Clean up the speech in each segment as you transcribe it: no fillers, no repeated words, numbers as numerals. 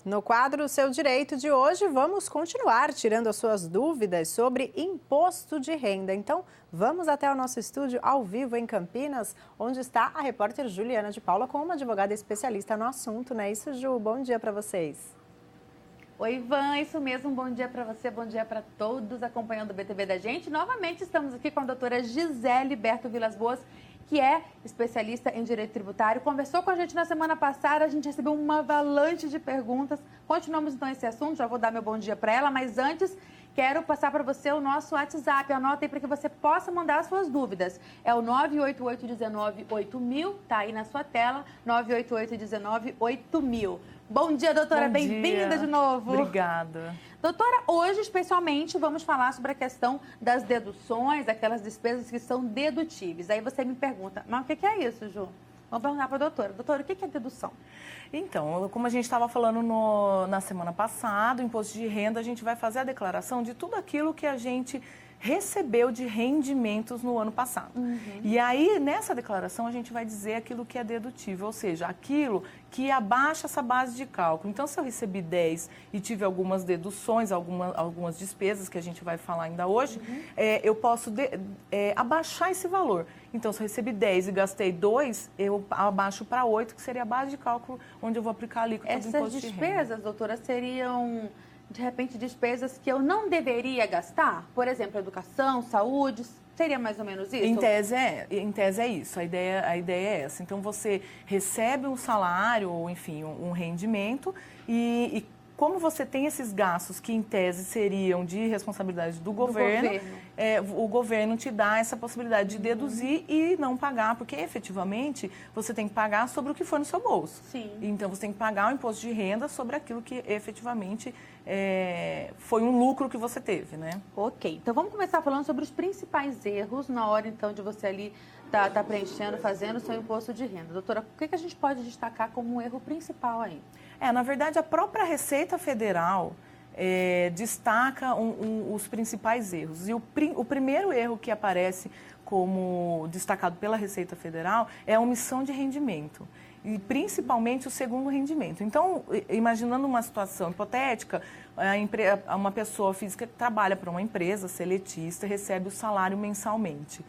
No quadro Seu Direito de hoje, vamos continuar tirando as suas dúvidas sobre imposto de renda. Então, vamos até o nosso estúdio ao vivo em Campinas, onde está a repórter Juliana de Paula com uma advogada especialista no assunto, não é isso, Ju? Bom dia para vocês. Oi, Ivan, isso mesmo. Bom dia para você, bom dia para todos acompanhando o BTV da gente. Novamente estamos aqui com a doutora Gisele Berto Vilas Boas, que é especialista em direito tributário. Conversou com a gente na semana passada, a gente recebeu uma avalanche de perguntas. Continuamos então esse assunto, já vou dar meu bom dia para ela, mas antes quero passar para você o nosso WhatsApp. Anota aí para que você possa mandar as suas dúvidas. É o 988-19-8000, tá aí na sua tela, 988-19-8000. Bom dia, doutora, bem-vinda de novo. Obrigada. Doutora, hoje especialmente vamos falar sobre a questão das deduções, aquelas despesas que são dedutíveis. Aí você me pergunta, mas o que é isso, Ju? Vamos perguntar para a doutora. Doutora, o que é dedução? Então, como a gente estava falando na semana passada, o imposto de renda, a gente vai fazer a declaração de tudo aquilo que a gente recebeu de rendimentos no ano passado. E aí, nessa declaração, a gente vai dizer aquilo que é dedutível, ou seja, aquilo que abaixa essa base de cálculo. Então, se eu recebi 10 e tive algumas deduções, algumas despesas que a gente vai falar ainda hoje, eu posso abaixar esse valor. Então, se eu recebi 10 e gastei 2, eu abaixo para 8, que seria a base de cálculo onde eu vou aplicar a alíquota do imposto de renda. Essas despesas, doutora, seriam, de repente, despesas que eu não deveria gastar? Por exemplo, educação, saúde, seria mais ou menos isso? Em tese é isso, a ideia é essa. Então, você recebe um salário, ou enfim, um rendimento, e como você tem esses gastos que, em tese, seriam de responsabilidade do governo, o governo te dá essa possibilidade de deduzir e não pagar, porque, efetivamente, você tem que pagar sobre o que for no seu bolso. Sim. Então, você tem que pagar o imposto de renda sobre aquilo que, efetivamente, foi um lucro que você teve, né? Ok, então vamos começar falando sobre os principais erros na hora, então, de você ali tá preenchendo, fazendo o seu imposto de renda. Doutora, o que a gente pode destacar como um erro principal aí? Na verdade, a própria Receita Federal destaca os principais erros. E o primeiro erro que aparece como destacado pela Receita Federal é a omissão de rendimento. E principalmente o segundo rendimento. Então, imaginando uma situação hipotética, uma pessoa física que trabalha para uma empresa seletista recebe o salário mensalmente.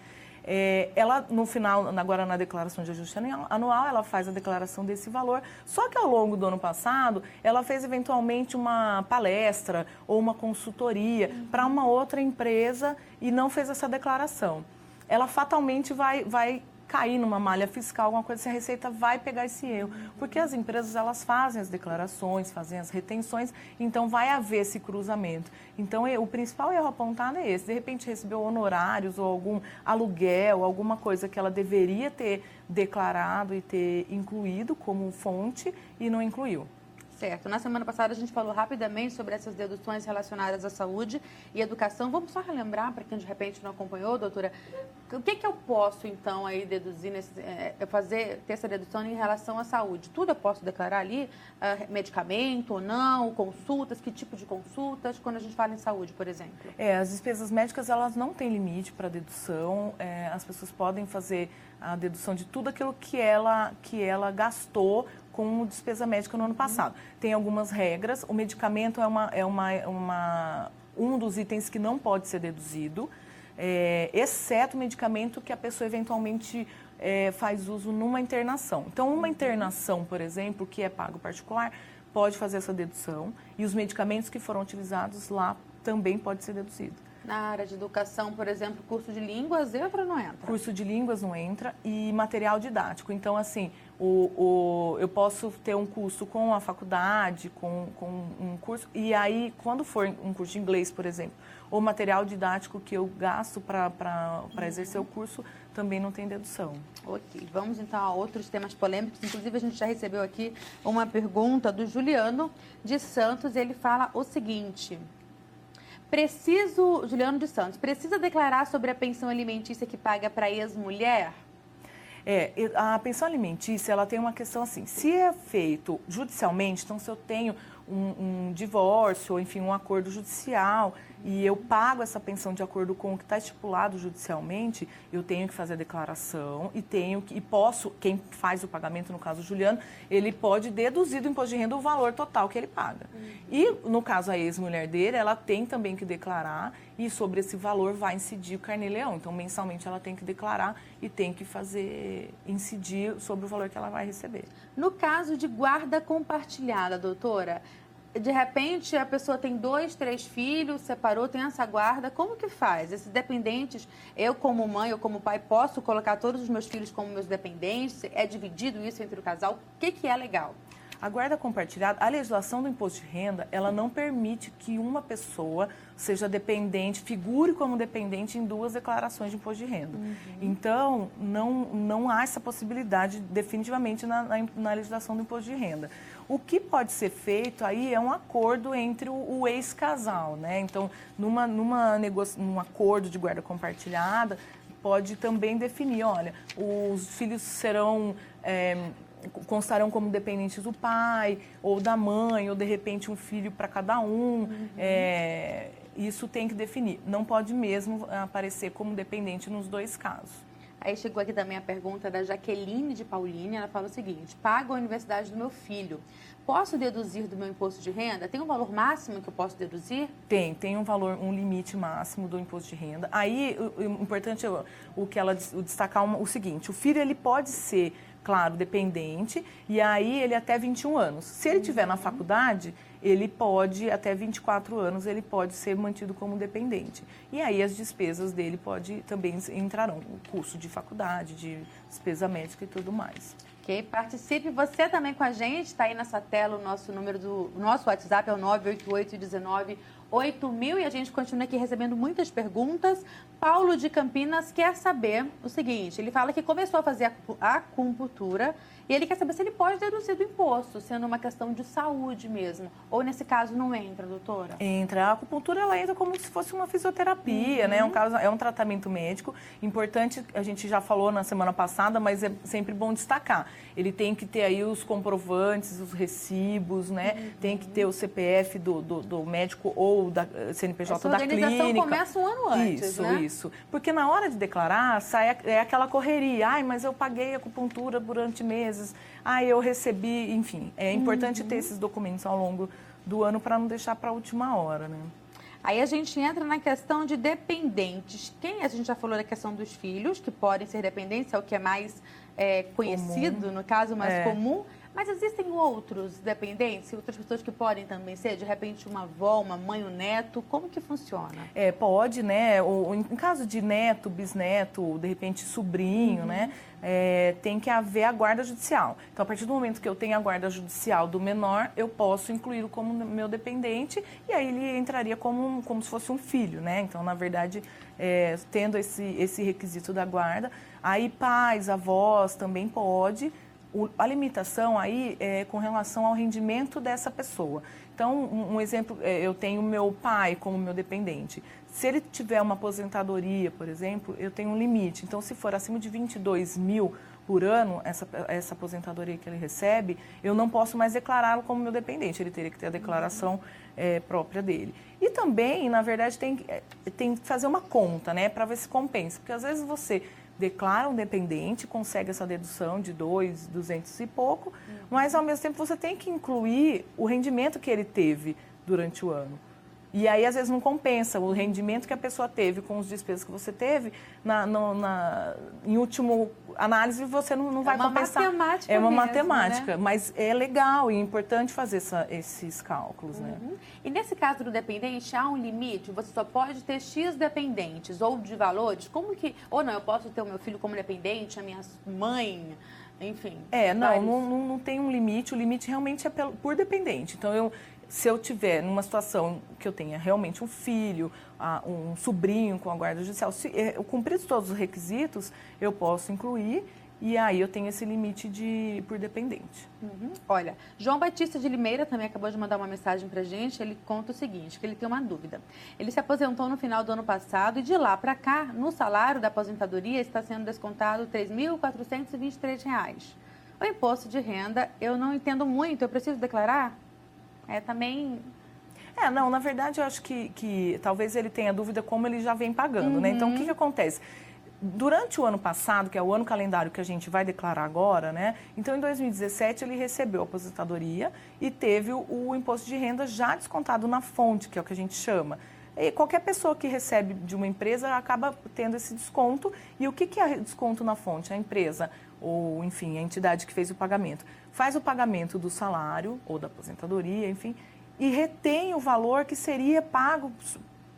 Ela, no final, agora na declaração de ajuste anual, ela faz a declaração desse valor, só que ao longo do ano passado, ela fez eventualmente uma palestra ou uma consultoria para uma outra empresa e não fez essa declaração. Ela fatalmente vai cair numa malha fiscal, alguma coisa assim, a Receita vai pegar esse erro. Porque as empresas, elas fazem as declarações, fazem as retenções, então vai haver esse cruzamento. Então, o principal erro apontado é esse. De repente, recebeu honorários ou algum aluguel, alguma coisa que ela deveria ter declarado e ter incluído como fonte e não incluiu. Certo. Na semana passada a gente falou rapidamente sobre essas deduções relacionadas à saúde e educação. Vamos só relembrar, para quem de repente não acompanhou, doutora, o que eu posso então aí deduzir, ter essa dedução em relação à saúde? Tudo eu posso declarar ali? Medicamento ou não? Consultas? Que tipo de consultas? Quando a gente fala em saúde, por exemplo? As despesas médicas, elas não têm limite para dedução. As pessoas podem fazer a dedução de tudo aquilo que ela gastou com despesa médica no ano passado. Tem algumas regras. O medicamento é um dos itens que não pode ser deduzido, exceto o medicamento que a pessoa eventualmente faz uso numa internação. Então, uma internação, por exemplo, que é pago particular, pode fazer essa dedução e os medicamentos que foram utilizados lá também pode ser deduzido. Na área de educação, por exemplo, curso de línguas entra ou não entra? Curso de línguas não entra e material didático. Então, assim, eu posso ter um curso com a faculdade, com um curso, e aí, quando for um curso de inglês, por exemplo, ou material didático que eu gasto para exercer o curso, também não tem dedução. Ok, vamos então a outros temas polêmicos. Inclusive, a gente já recebeu aqui uma pergunta do Juliano de Santos. Ele fala o seguinte: Juliano de Santos, precisa declarar sobre a pensão alimentícia que paga para ex-mulher? A pensão alimentícia, ela tem uma questão assim, se é feito judicialmente, então se eu tenho um divórcio, ou enfim, um acordo judicial, e eu pago essa pensão de acordo com o que está estipulado judicialmente, eu tenho que fazer a declaração e posso, quem faz o pagamento, no caso o Juliano, ele pode deduzir do imposto de renda o valor total que ele paga. E, no caso, a ex-mulher dele, ela tem também que declarar, e sobre esse valor vai incidir o Carnê-Leão. Então, mensalmente, ela tem que declarar e tem que incidir sobre o valor que ela vai receber. No caso de guarda compartilhada, doutora, de repente a pessoa tem 2, 3 filhos, separou, tem essa guarda, como que faz? Esses dependentes, eu como mãe ou como pai, posso colocar todos os meus filhos como meus dependentes? É dividido isso entre o casal? O que é legal? A guarda compartilhada, a legislação do imposto de renda, ela não permite que uma pessoa seja dependente, figure como dependente em 2 declarações de imposto de renda. Então, não há essa possibilidade definitivamente na legislação do imposto de renda. O que pode ser feito aí é um acordo entre o ex-casal, né? Então, num acordo de guarda compartilhada, pode também definir, olha, os filhos constarão como dependentes do pai ou da mãe, ou de repente um filho para cada um. Isso tem que definir. Não pode mesmo aparecer como dependente nos 2 casos. Aí chegou aqui também a pergunta da Jaqueline de Paulínia. Ela fala o seguinte: pago a universidade do meu filho. Posso deduzir do meu imposto de renda? Tem um valor máximo que eu posso deduzir? Tem um limite máximo do imposto de renda. Aí, o importante é destacar o seguinte: o filho ele pode ser, claro, dependente, e aí ele até 21 anos. Se ele estiver na faculdade, ele pode, até 24 anos, ele pode ser mantido como dependente. E aí as despesas dele também entrarão, o custo de faculdade, de despesa médica e tudo mais. Ok, participe você também com a gente, está aí nessa tela o nosso número do nosso WhatsApp, é o 988198000, e a gente continua aqui recebendo muitas perguntas. Paulo de Campinas quer saber o seguinte: ele fala que começou a fazer a acupuntura e ele quer saber se ele pode deduzir do imposto, sendo uma questão de saúde mesmo, ou nesse caso não entra, doutora? Entra. A acupuntura, ela entra como se fosse uma fisioterapia, né? É um tratamento médico. Importante, a gente já falou na semana passada, mas é sempre bom destacar. Ele tem que ter aí os comprovantes, os recibos, né? Tem que ter o CPF do médico ou da CNPJ da clínica. Essa organização começa um ano antes, né? Isso. Porque na hora de declarar, é aquela correria. Ai, mas eu paguei acupuntura durante meses. Ai, eu recebi, enfim. É importante ter esses documentos ao longo do ano para não deixar para a última hora, né? Aí a gente entra na questão de dependentes. A gente já falou da questão dos filhos, que podem ser dependentes, é o que é mais conhecido, comum. No caso, mais comum. Mas existem outros dependentes, outras pessoas que podem também ser, de repente, uma avó, uma mãe, um neto. Como que funciona? Pode, né? Em caso de neto, bisneto, de repente sobrinho, né? Tem que haver a guarda judicial. Então, a partir do momento que eu tenho a guarda judicial do menor, eu posso incluí-lo como meu dependente e aí ele entraria como se fosse um filho, né? Então, na verdade, tendo esse requisito da guarda, aí pais, avós também pode. A limitação aí é com relação ao rendimento dessa pessoa. Então, um exemplo, eu tenho meu pai como meu dependente. Se ele tiver uma aposentadoria, por exemplo, eu tenho um limite. Então, se for acima de 22 mil por ano, essa aposentadoria que ele recebe, eu não posso mais declará-lo como meu dependente. Ele teria que ter a declaração própria dele. E também, na verdade, tem que fazer uma conta, né, para ver se compensa. Porque às vezes você declara um dependente, consegue essa dedução de 200 e pouco, mas ao mesmo tempo você tem que incluir o rendimento que ele teve durante o ano. E aí, às vezes, não compensa o rendimento que a pessoa teve com os despesas que você teve, em último análise, você não vai compensar. Matemática é uma mesmo, matemática, né? Mas é legal e importante fazer esses cálculos, né? E nesse caso do dependente, há um limite? Você só pode ter X dependentes ou de valores? Como que... Ou não, eu posso ter o meu filho como dependente, a minha mãe... Enfim. Não tem um limite. O limite realmente é por dependente. Então, se eu tiver numa situação que eu tenha realmente um filho, um sobrinho com a guarda judicial, se eu cumprir todos os requisitos, eu posso incluir e aí eu tenho esse limite por dependente. Olha, João Batista de Limeira também acabou de mandar uma mensagem pra gente. Ele conta o seguinte, que ele tem uma dúvida. Ele se aposentou no final do ano passado e de lá para cá, no salário da aposentadoria, está sendo descontado R$ 3.423. O imposto de renda, eu não entendo muito, eu preciso declarar? Também... Não, na verdade eu acho que talvez ele tenha dúvida como ele já vem pagando, né? Então, o que acontece? Durante o ano passado, que é o ano calendário que a gente vai declarar agora, né? Então, em 2017, ele recebeu a aposentadoria e teve o imposto de renda já descontado na fonte, que é o que a gente chama. E qualquer pessoa que recebe de uma empresa acaba tendo esse desconto. E o que é desconto na fonte? A empresa, ou enfim, a entidade que fez o pagamento, faz o pagamento do salário ou da aposentadoria, enfim, e retém o valor que seria pago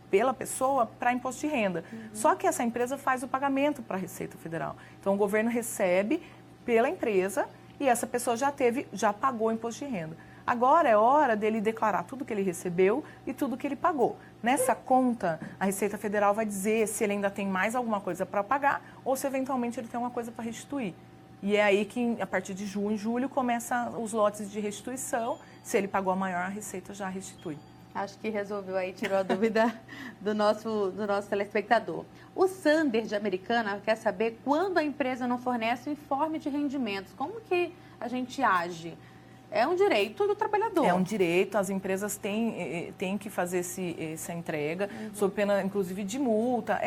pela pessoa para imposto de renda. Só que essa empresa faz o pagamento para a Receita Federal. Então, o governo recebe pela empresa e essa pessoa já pagou o imposto de renda. Agora é hora dele declarar tudo que ele recebeu e tudo que ele pagou. Nessa conta, a Receita Federal vai dizer se ele ainda tem mais alguma coisa para pagar ou se eventualmente ele tem uma coisa para restituir. E é aí que, a partir de junho, julho, começam os lotes de restituição. Se ele pagou a maior, a Receita já restitui. Acho que resolveu aí, tirou a dúvida do nosso telespectador. O Sander, de Americana, quer saber quando a empresa não fornece o informe de rendimentos. Como que a gente age? É um direito do trabalhador. É um direito, as empresas têm que fazer essa entrega, sob pena, inclusive, de multa.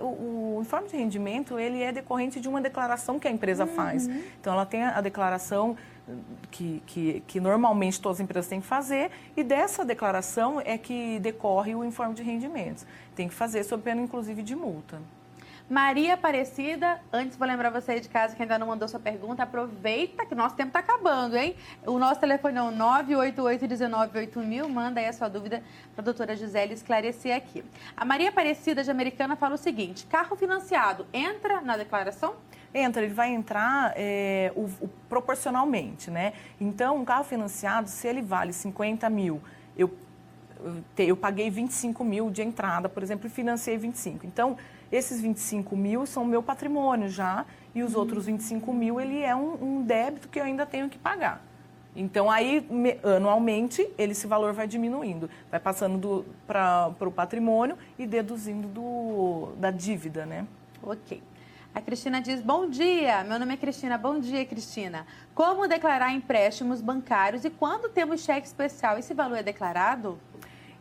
O informe de rendimento, ele é decorrente de uma declaração que a empresa faz. Então, ela tem a declaração que normalmente todas as empresas têm que fazer, e dessa declaração é que decorre o informe de rendimentos. Tem que fazer sob pena, inclusive, de multa. Maria Aparecida, antes vou lembrar você aí de casa que ainda não mandou sua pergunta, aproveita que o nosso tempo está acabando, hein? O nosso telefone é o 988-198000, manda aí a sua dúvida para a doutora Gisele esclarecer aqui. A Maria Aparecida, de Americana, fala o seguinte: carro financiado entra na declaração? Entra, ele vai entrar proporcionalmente, né? Então, um carro financiado, se ele vale 50 mil, eu paguei 25 mil de entrada, por exemplo, e financiei 25. Então, esses 25 mil são meu patrimônio já, e os outros 25 mil, ele é um débito que eu ainda tenho que pagar. Então, aí, anualmente, esse valor vai diminuindo, vai passando para o patrimônio e deduzindo da dívida, né? Ok. A Cristina diz: bom dia, meu nome é Cristina. Bom dia, Cristina. Como declarar empréstimos bancários e quando temos cheque especial, esse valor é declarado?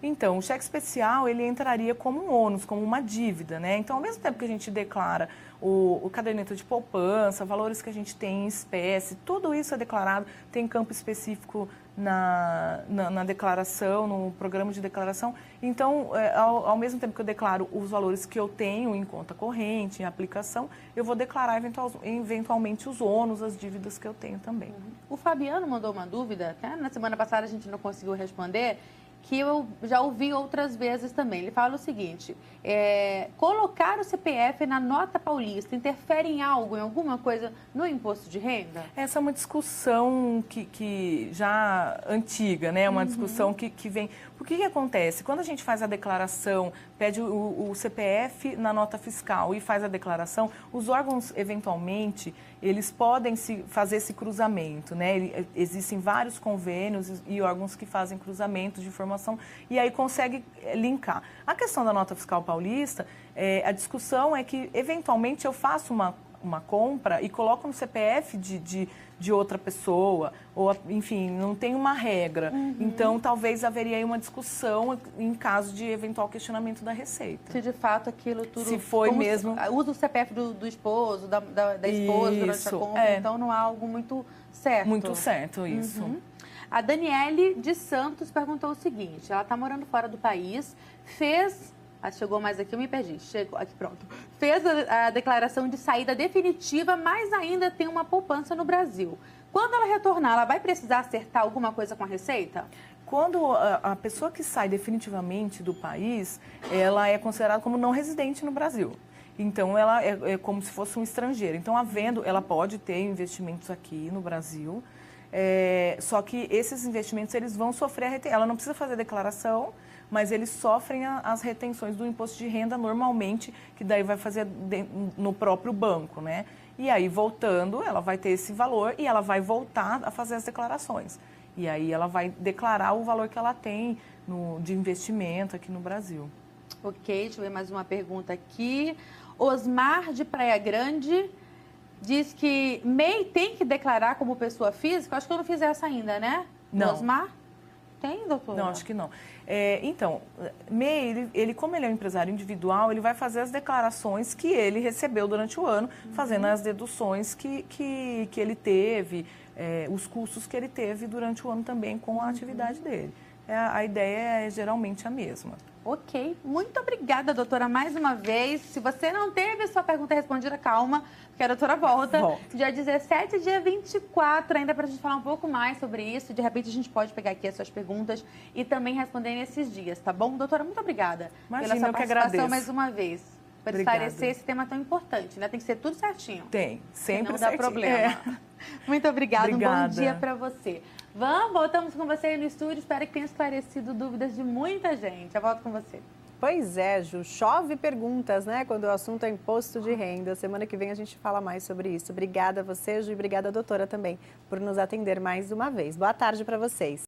Então, o cheque especial, ele entraria como um ônus, como uma dívida, né? Então, ao mesmo tempo que a gente declara o caderneta de poupança, valores que a gente tem em espécie, tudo isso é declarado, tem campo específico na declaração, no programa de declaração. Então, ao mesmo tempo que eu declaro os valores que eu tenho em conta corrente, em aplicação, eu vou declarar eventualmente os ônus, as dívidas que eu tenho também. O Fabiano mandou uma dúvida, até na semana passada a gente não conseguiu responder, que eu já ouvi outras vezes também. Ele fala o seguinte: colocar o CPF na nota paulista interfere em alguma coisa no imposto de renda? Essa é uma discussão que já antiga, né? Uma discussão que vem... O que acontece? Quando a gente faz a declaração, pede o CPF na nota fiscal e faz a declaração, os órgãos, eventualmente, eles podem fazer esse cruzamento, né? Existem vários convênios e órgãos que fazem cruzamento de informação e aí consegue linkar. A questão da nota fiscal paulista, a discussão é que, eventualmente, eu faço uma compra e coloco no CPF de outra pessoa, ou, enfim, não tem uma regra. Então, talvez haveria aí uma discussão em caso de eventual questionamento da Receita. Se de fato aquilo tudo... Se foi mesmo... Usa o CPF do esposo, da esposa durante a compra, então não há algo muito certo. Muito certo, isso. A Daniele de Santos perguntou o seguinte: ela está morando fora do país, chegou mais aqui, eu me perdi. Chegou aqui, pronto. Fez a declaração de saída definitiva, mas ainda tem uma poupança no Brasil. Quando ela retornar, ela vai precisar acertar alguma coisa com a Receita? Quando a pessoa que sai definitivamente do país, ela é considerada como não residente no Brasil. Então, ela é como se fosse um estrangeiro. Então, ela pode ter investimentos aqui no Brasil, só que esses investimentos, eles vão sofrer ela não precisa fazer declaração, mas eles sofrem as retenções do imposto de renda normalmente, que daí vai fazer no próprio banco, né? E aí, voltando, ela vai ter esse valor e ela vai voltar a fazer as declarações. E aí, ela vai declarar o valor que ela tem de investimento aqui no Brasil. Ok, deixa eu ver mais uma pergunta aqui. Osmar, de Praia Grande, diz que MEI tem que declarar como pessoa física. Acho que eu não fiz essa ainda, né? Não. Osmar? Tem, doutora? Não, acho que não. Então, MEI, como ele é um empresário individual, ele vai fazer as declarações que ele recebeu durante o ano, fazendo as deduções que ele teve, os custos que ele teve durante o ano também com a atividade dele. A ideia é geralmente a mesma. Ok. Muito obrigada, doutora, mais uma vez. Se você não teve a sua pergunta respondida, calma, porque a doutora volta. Dia 17 e dia 24, ainda para a gente falar um pouco mais sobre isso. De repente, a gente pode pegar aqui as suas perguntas e também responder nesses dias, tá bom? Doutora, muito obrigada Imagina, pela sua eu que participação agradeço. mais uma vez. Por esclarecer esse tema tão importante, né? Tem que ser tudo certinho. Tem, sempre não dá problema. Muito obrigada, um bom dia para você. Voltamos com você aí no estúdio. Espero que tenha esclarecido dúvidas de muita gente. Eu volto com você. Pois é, Ju, chove perguntas, né? Quando o assunto é imposto de renda. Semana que vem a gente fala mais sobre isso. Obrigada a você, Ju, e obrigada, doutora, também, por nos atender mais uma vez. Boa tarde para vocês.